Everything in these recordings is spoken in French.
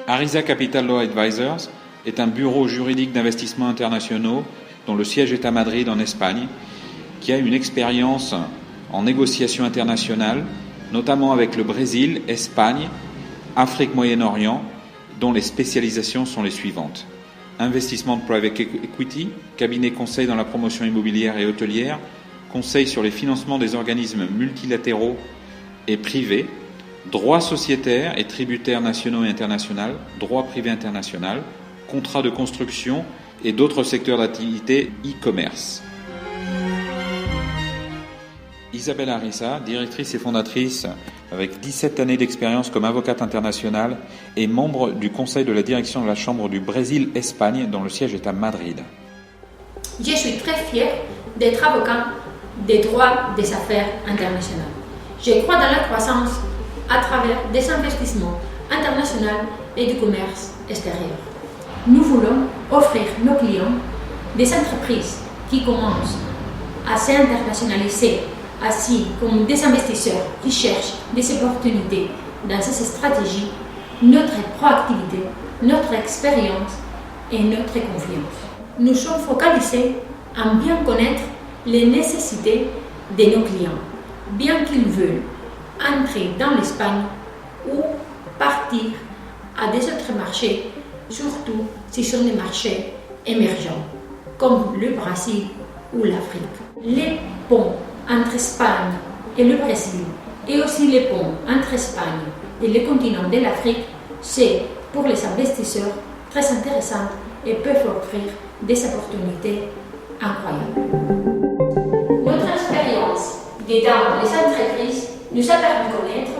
Arisa Capital Law Advisors est un bureau juridique d'investissement internationaux dont le siège est à Madrid en Espagne, qui a une expérience en négociation internationale, notamment avec le Brésil, Espagne, Afrique, Moyen-Orient, dont les spécialisations sont les suivantes. Investissement de private equity, cabinet conseil dans la promotion immobilière et hôtelière, conseil sur les financements des organismes multilatéraux et privés, droit sociétaire et tributaire nationaux et international, droit privé international, contrat de construction et d'autres secteurs d'activité e-commerce. Isabelle Arisa, directrice et fondatrice avec 17 années d'expérience comme avocate internationale et membre du conseil de la direction de la Chambre du Brésil-Espagne dont le siège est à Madrid. Je suis très fière d'être avocat des droits des affaires internationales. Je crois dans la croissance à travers des investissements internationaux et du commerce extérieur. Nous voulons offrir nos clients des entreprises qui commencent à s'internationaliser, ainsi comme des investisseurs qui cherchent des opportunités dans ces stratégies, notre proactivité, notre expérience et notre confiance. Nous sommes focalisés à bien connaître les nécessités de nos clients, bien qu'ils veulent entrer dans l'Espagne ou partir à des autres marchés, surtout si ce sont des marchés émergents, comme le Brésil ou l'Afrique. Les ponts entre Espagne et le Brésil, et aussi les ponts entre Espagne et le continent de l'Afrique, c'est pour les investisseurs très intéressant et peuvent offrir des opportunités incroyables. Notre expérience dans les entreprises nous a permis de connaître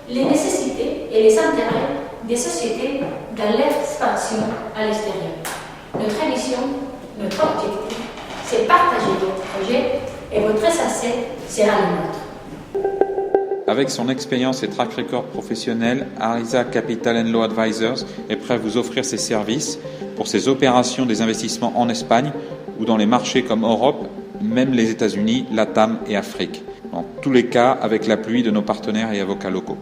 les nécessités et les intérêts des sociétés dans l'expansion à l'extérieur. Notre mission, notre objectif, c'est partager votre projet et votre succès sera le nôtre. Avec son expérience et track record professionnel, Arisa Capital Law Advisors est prêt à vous offrir ses services pour ses opérations des investissements en Espagne ou dans les marchés comme Europe, même les États-Unis, LATAM et Afrique. Dans tous les cas, avec l'appui de nos partenaires et avocats locaux.